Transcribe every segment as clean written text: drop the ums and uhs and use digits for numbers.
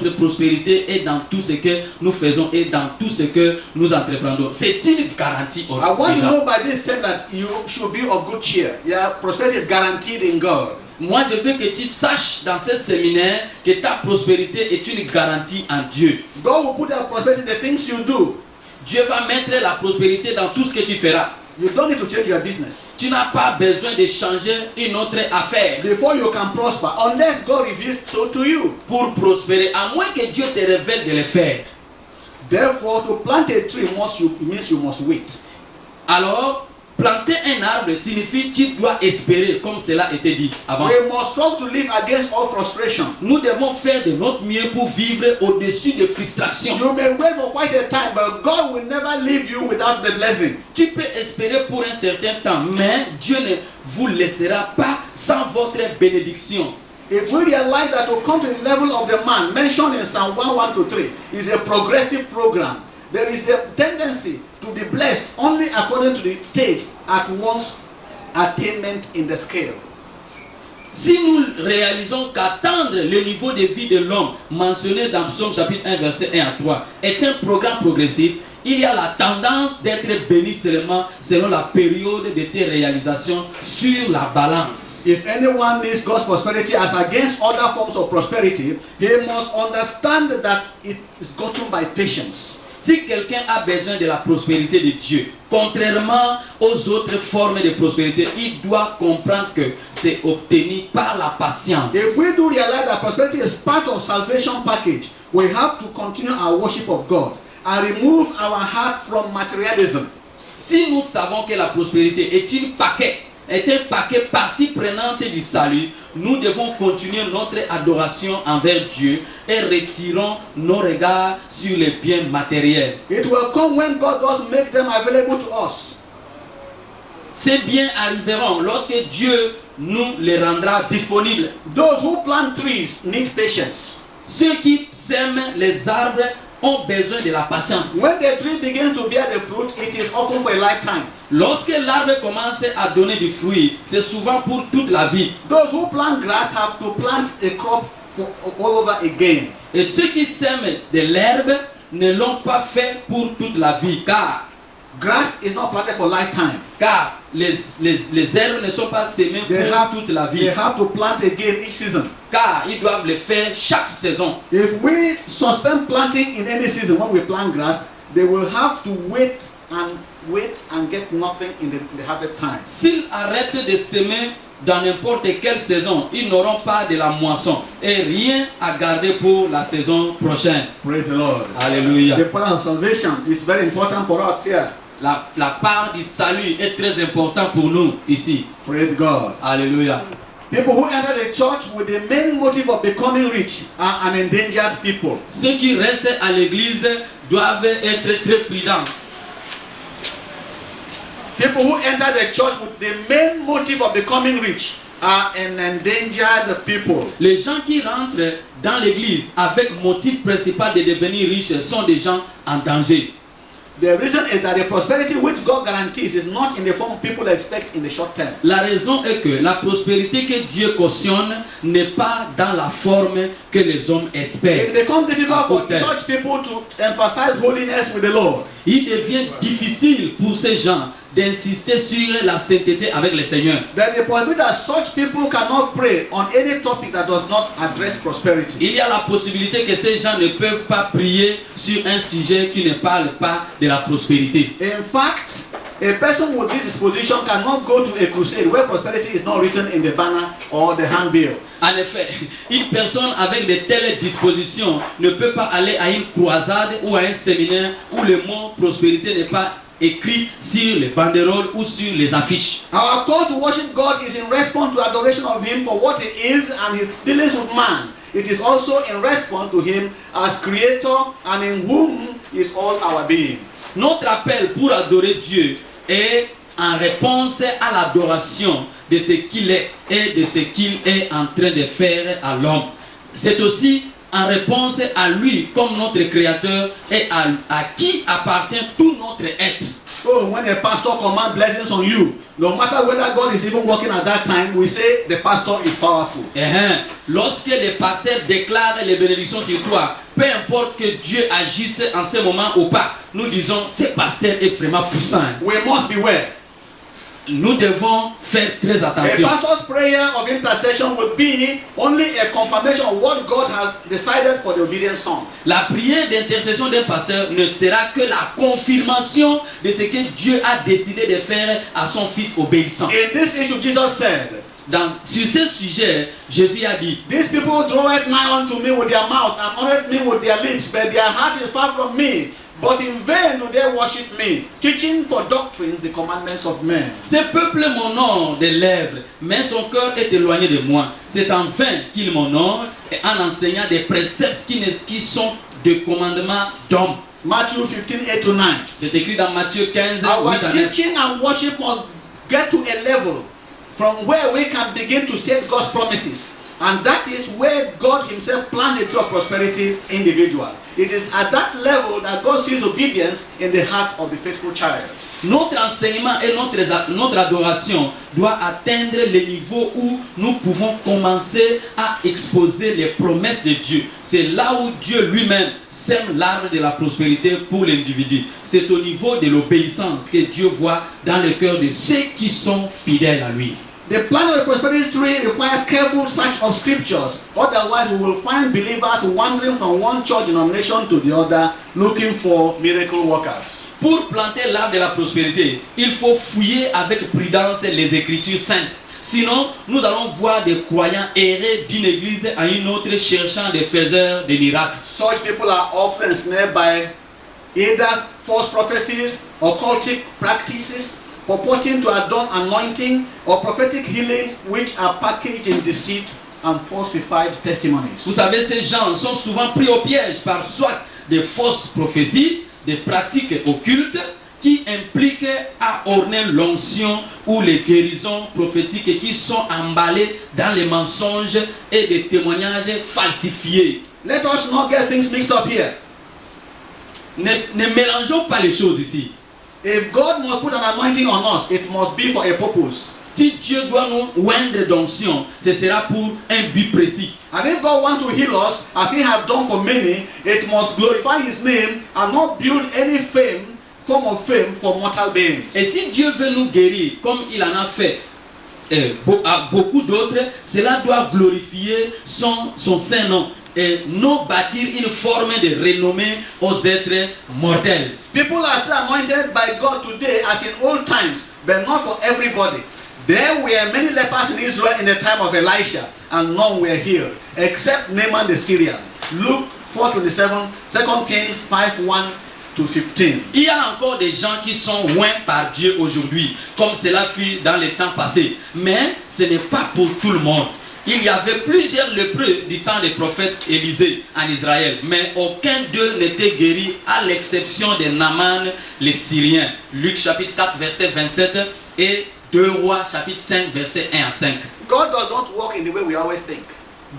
notre prospérité et dans tout ce que nous faisons et dans tout ce que nous entreprenons. C'est une garantie. I want to know by this step that you should be of good cheer. Yeah, prosperity is guaranteed in God. Moi, je veux que tu saches dans ce séminaire que ta prospérité est une garantie en Dieu. God will put that prosperity in the things you do. Dieu va mettre la prospérité dans tout ce que tu feras. You don't need to change your business. Tu n'as pas besoin de changer une autre affaire Before you can prosper, unless God reveals so to you. pour prospérer, à moins que Dieu te révèle de le faire. Therefore, to plant a tree means you must wait. Alors, planter un arbre signifie que tu dois espérer, comme cela était dit avant. We must struggle to live against all frustration. Nous devons faire de notre mieux pour vivre au-dessus de frustrations. You may wait for quite a time, but God will never leave you without the blessing. Tu peux espérer pour un certain temps, mais Dieu ne vous laissera pas sans votre bénédiction. If we realize that to come to the level of the man mentioned in Psalm 1:1-3 is a progressive program, there is the tendency to be blessed only according to the stage at once attainment in the scale. Si nous réalisons qu'atteindre le niveau de vie de l'homme mentionné dans Psaume chapitre 1 verset 1 à 3 est un programme progressif, il y a la tendance d'être béni seulement selon la période de tes réalisations sur la balance. If anyone needs God's prosperity as against other forms of prosperity, he must understand that it is gotten by patience. Si quelqu'un a besoin de la prospérité de Dieu, contrairement aux autres formes de prospérité, il doit comprendre que c'est obtenu par la patience. If we do realize that prosperity is part of salvation package, we have to continue our worship of God and remove our heart from materialism. Si nous savons que la prospérité est un paquet partie prenante du salut, nous devons continuer notre adoration envers Dieu et retirons nos regards sur les biens matériels. It will come when God does make them available to us. Ces biens arriveront lorsque Dieu nous les rendra disponibles. Those who plant trees need patience. Ceux qui sèment les arbres ont besoin de la patience. When the tree begins to bear the fruit, it is often for a lifetime. Lorsque l'arbre commence à donner du fruit, c'est souvent pour toute la vie. Those who plant grass have to plant a crop for all over again. Et ceux qui sèment de l'herbe ne l'ont pas fait pour toute la vie, car grass is not planted for lifetime. Car les herbes ne sont pas semées pour toute la vie. They have to plant again each season. Car ils doivent le faire chaque saison. If we suspend planting in any season when we plant grass, they will have to wait and get nothing in the harvest time. S'ils arrêtent de semer dans n'importe quelle saison, ils n'auront pas de la moisson et rien à garder pour la saison prochaine. Praise the Lord. Alléluia. The part of salvation is very important for us here. La part du salut est très important pour nous ici. Praise God. Alléluia. People who enter the church with the main motive of becoming rich are an endangered people. Ceux qui restent à l'église doivent être très prudents. People who enter the church with the main motive of becoming rich are an endangered people. Les gens qui rentrent dans l'église avec motif principal de devenir riches sont des gens en danger. The reason is that the prosperity which God guarantees is not in the form people expect in the short term. La raison est que la prospérité que Dieu cautionne n'est pas dans la forme que les hommes espèrent. It becomes difficult for church people to emphasize holiness with the Lord. Il devient difficile pour ces gens d'insister sur la sainteté avec le Seigneur. Then the possibility that such people cannot pray on any topic that does not address prosperity. Il y a la possibilité que ces gens ne peuvent pas prier sur un sujet qui ne parle pas de la prospérité. In fact, a person with this disposition cannot go to a crusade where prosperity is not written in the banner or the handbill. En effet, une personne avec de telles dispositions ne peut pas aller à une croisade ou à un séminaire où le mot prospérité n'est pas écrit sur les banderoles ou sur les affiches. Our call to worship God is in response to adoration of Him for what He is and His dealings with man. It is also in response to Him as Creator and in whom is all our being. Notre appel pour adorer Dieu est en réponse à l'adoration de ce qu'il est et de ce qu'il est en train de faire à l'homme. C'est aussi en réponse à lui comme notre créateur et à qui appartient tout notre être. Oh, when a pastor commands blessings on you, no matter whether God is even working at that time, we say the pastor is powerful. Lorsque les pasteurs déclarent les bénédictions sur toi, peu importe que Dieu agisse en ce moment ou pas, nous disons ce pasteur est vraiment puissant. We must beware. Nous devons faire très A attention. pastor's prayer of intercession would be only a confirmation of what God has decided for the obedient son. La prière d'intercession d'un pasteur ne sera que la confirmation de ce que Dieu a décidé de faire à son fils obéissant. In this issue, Jesus said, Sur ce sujet, Jésus a dit, these people draw it nigh unto me with their mouth and honor me with their lips, but their heart is far from me. But in vain do they worship me, teaching for doctrines the commandments of men. ce peuple m'honore des lèvres, mais son cœur est éloigné de moi. C'est en vain qu'il m'honore et en enseignant des préceptes qui sont des commandements d'hommes. Matthew 15, 8-9. C'est écrit dans Matthieu 15, Our 8 à 9. teaching and worship must get to a level from where we can begin to state God's promises. And that is where God himself plans the tree of prosperity individual. It is at that level that God sees obedience in the heart of the faithful child. Notre enseignement et notre adoration doit atteindre le niveau où nous pouvons commencer à exposer les promesses de Dieu. C'est là où Dieu lui-même sème l'arbre de la prospérité pour l'individu. C'est au niveau de l'obéissance que Dieu voit dans le cœur de ceux qui sont fidèles à lui. The plan of the prosperity tree requires careful search of scriptures. Otherwise, we will find believers wandering from one church denomination to the other, looking for miracle workers. Pour planter l'arbre de la prospérité, il faut fouiller avec prudence les Écritures saintes. Sinon, nous allons voir des croyants errer d'une église à une autre cherchant des faiseurs de miracles. Such people are often ensnared by either false prophecies, occultic practices, purporting to adorn anointing, or prophetic healings which are packaged in deceit and falsified testimonies. Vous savez, ces gens sont souvent pris au piège par soit des fausses prophéties, des pratiques occultes qui impliquent à orner l'onction ou les guérisons prophétiques qui sont emballées dans les mensonges et des témoignages falsifiés. Let us not get things mixed up here. Ne mélangeons pas les choses ici. If God must put an anointing on us, it must be for a purpose. Si Dieu doit nous oindre d'onction, ce sera pour un but précis. And if God wants to heal us, as He has done for many, it must glorify His name and not build any form of fame for mortal beings. Et si Dieu veut nous guérir, comme il en a fait à beaucoup d'autres, cela doit glorifier son saint nom et non bâtir une forme de renommée aux êtres mortels. People are still anointed by God today as in old times, but not for everybody. There were many lepers in Israel in the time of Elisha, and none were healed, except Naaman the Syrian. Luke 4:27, 2 Kings 5:1-15. Il y a encore des gens qui sont oints par Dieu aujourd'hui, comme cela fut dans les temps passés. Mais ce n'est pas pour tout le monde. Il y avait plusieurs lépreux du temps des prophètes Élisée en Israël, mais aucun d'eux n'était guéri à l'exception de Naaman le Syrien. Luc chapitre 4 verset 27 et 2 Rois chapitre 5 verset 1 à 5. God does not work in the way we always think.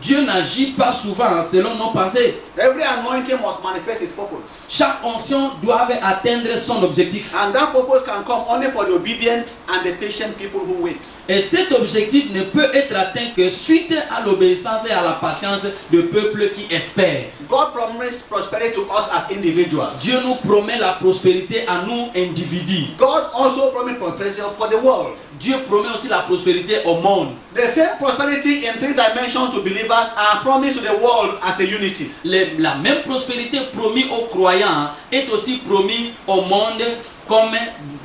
Dieu n'agit pas souvent selon nos pensées. Every anointing must manifest its purpose. Chaque onction doit atteindre son objectif. And that purpose can come only for the obedient and the patient people who wait. Et cet objectif ne peut être atteint que suite à l'obéissance et à la patience de peuples qui espèrent. God promised prosperity to us as individuals. Dieu nous promet la prospérité à nous individus. God also promised prosperity for the world. Dieu promet aussi la prospérité au monde. The same prosperity in 3 dimensions to believers are promised to the world as a unity. La même prospérité promise aux croyants est aussi promise au monde comme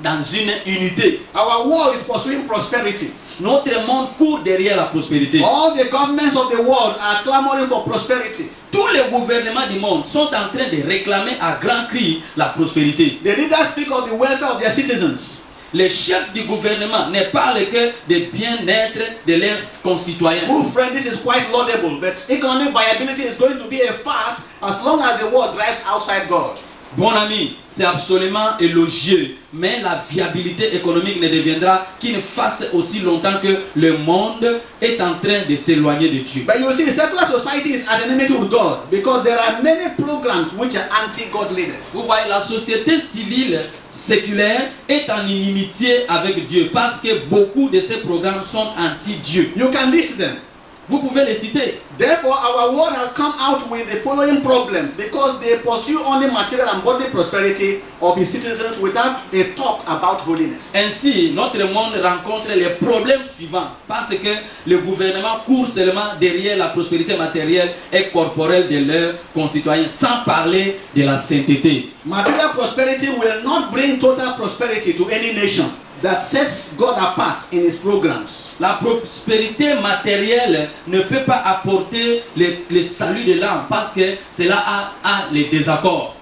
dans une unité. Our world is pursuing prosperity. Notre monde court derrière la prospérité. All the governments of the world are clamoring for prosperity. Tous les gouvernements du monde sont en train de réclamer à grands cris la prospérité. The leaders speak of the welfare of their citizens. Les chefs du gouvernement ne parlent que du bien-être de leurs concitoyens. Oh friend, this is quite laudable, but economic viability is going to be a farce as long as the world drives outside God. Bon ami, c'est absolument élogieux, mais la viabilité économique ne deviendra qu'une farce aussi longtemps que le monde est en train de s'éloigner de Dieu. But you see, secular society is at enmity with God because there are many programs which are anti-godliness. Vous voyez, la société civile séculaire est en inimitié avec Dieu parce que beaucoup de ces programmes sont anti-Dieu. You can list them. Vous pouvez les citer. Therefore, our world has come out with the following problems because they pursue only material and bodily prosperity of its citizens without a talk about holiness. Ainsi, notre monde rencontre les problèmes suivants parce que le gouvernement court seulement derrière la prospérité matérielle et corporelle de leurs concitoyens sans parler de la sainteté. Material prosperity will not bring total prosperity to any nation that sets God apart in his programs. La prospérité matérielle ne peut pas apporter le salut de l'âme parce que cela a les désaccords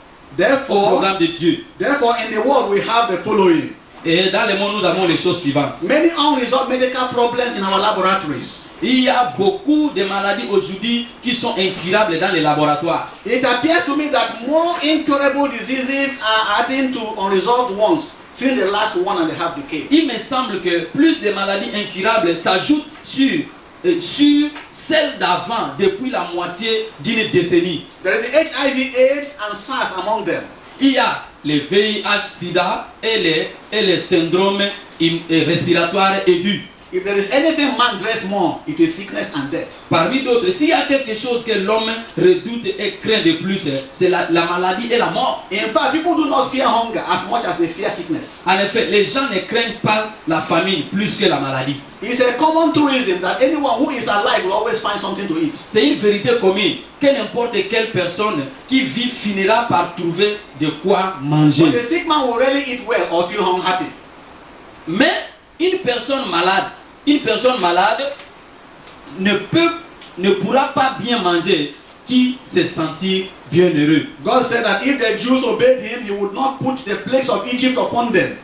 au programme de Dieu. Therefore, in the world we have the following. Et dans le monde, nous avons les choses suivantes. Many unresolved medical problems in our laboratories. Il y a beaucoup de maladies aujourd'hui qui sont incurables dans les laboratoires. It appears to me that more incurable diseases are adding to unresolved ones since the last 1.5 decades. Il me semble que plus de maladies incurables s'ajoutent sur celles d'avant depuis la moitié d'une décennie. There is the HIV/AIDS and SARS among them. Il y a les VIH/SIDA et les syndromes respiratoires aigus. If there is anything man dreads more, it is sickness and death. Parmi d'autres, s'il y a quelque chose que l'homme redoute et craint de plus, c'est la maladie et la mort. In fact, people do not fear hunger as much as they fear sickness. En effet, les gens ne craignent pas la famine plus que la maladie. It's a common truism that anyone who is alive will always find something to eat. C'est une vérité commune que n'importe quelle personne qui vit finira par trouver de quoi manger. But the sick man will rarely eat well or feel unhappy. Mais une personne malade ne pourra pas bien manger qui se sentir bien heureux. God said that if the Jews obeyed him, he would not put the plagues of Egypt upon them.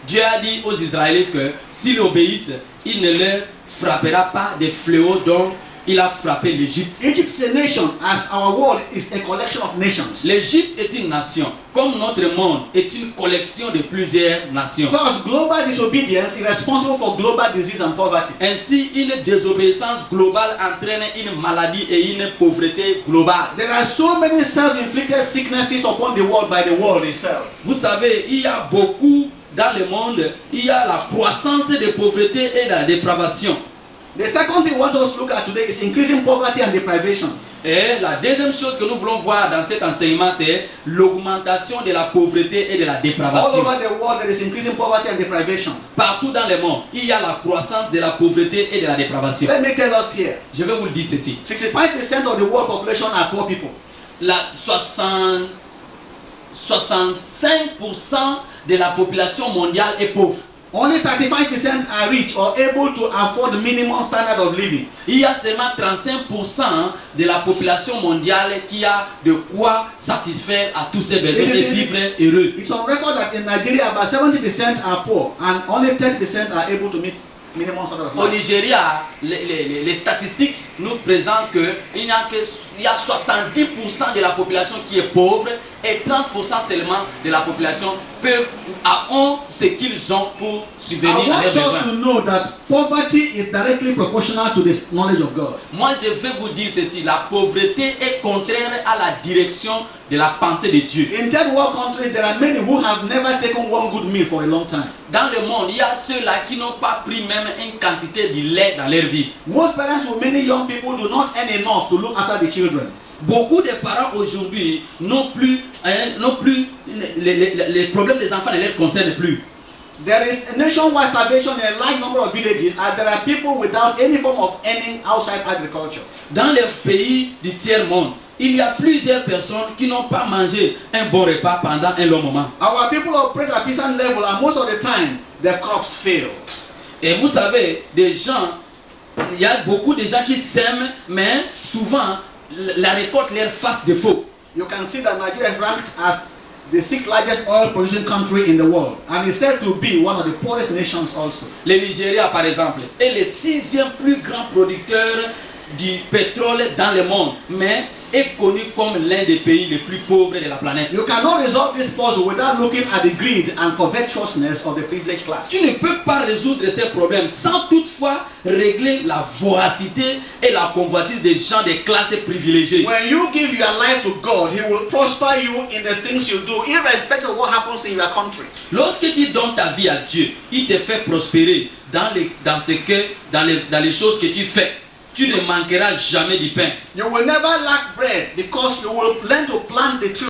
Dieu a dit aux Israélites que s'ils obéissent, il ne leur frappera pas des fléaux dont il a frappé l'Égypte. Egypt is a nation, as our world is a collection of nations. L'Égypte est une nation, comme notre monde est une collection de plusieurs nations. Thus, global disobedience is responsible for global disease and poverty. Ainsi, une désobéissance globale entraîne une maladie et une pauvreté globale. There are so many self-inflicted sicknesses upon the world by the world itself. Vous savez, il y a beaucoup dans le monde, il y a la croissance de pauvreté et de la dépravation. The second thing we want us to look at today is increasing poverty and deprivation. Et la deuxième chose que nous voulons voir dans cet enseignement, c'est l'augmentation de la pauvreté et de la All dépravation. over the world, there is increasing poverty and deprivation. Partout dans le monde, il y a la croissance de la pauvreté et de la dépravation. Let me tell us here, Je vais vous le dire ceci. 65% of the world population are poor people. La 65% de la population mondiale est pauvre. Only 35% are rich or able to afford the minimum standard of living. Il y a seulement 35% de la population mondiale qui a de quoi satisfaire à tous ses besoins et vivre heureux. It's on record that in Nigeria about 70% are poor and only 30% are able to meet minimum standard of Au living. Nigeria, les statistiques nous présentent qu'il y a 70% de la population qui est pauvre et 30% seulement de la population ont ce qu'ils ont pour subvenir I à leurs want us to besoins. know that poverty is directly proportional to the knowledge of God. Moi, je vais vous dire ceci, la pauvreté est contraire à la direction de la pensée de Dieu. In third world countries, there are many who have never taken one good meal for a long time. Dans le monde, il y a ceux-là qui n'ont pas pris même une quantité de lait dans leur vie. Most parents with many young people do not earn enough to look after the children. Beaucoup de parents aujourd'hui n'ont plus les problèmes des enfants ne les concernent plus. There is a nationwide starvation in a large number of villages, and there are people without any form of earning outside agriculture. Dans les pays du tiers-monde, il y a plusieurs personnes qui n'ont pas mangé un bon repas pendant un long moment. Our people operate at peasant level, and most of the time, their crops fail. Et vous savez, il y a beaucoup de gens qui sèment, mais souvent, la récolte leur fasse défaut. You can see that Nigeria is ranked as the 6th largest oil producing country in the world, and is said to be one of the poorest nations also. Le Nigeria, par exemple, est le 6e plus grand producteur du pétrole dans le monde, mais est connu comme l'un des pays les plus pauvres de la planète. You cannot resolve this puzzle without looking at the greed and covetousness of the privileged class. Tu ne peux pas résoudre ces problèmes sans toutefois régler la voracité et la convoitise des gens des classes privilégiées. When you give your life to God, He will prosper you in the things you do, irrespective of what happens in your country. Lorsque tu donnes ta vie à Dieu, il te fait prospérer dans les choses que tu fais. Tu ne manqueras jamais du pain. You will never lack bread because you will learn to plant the tree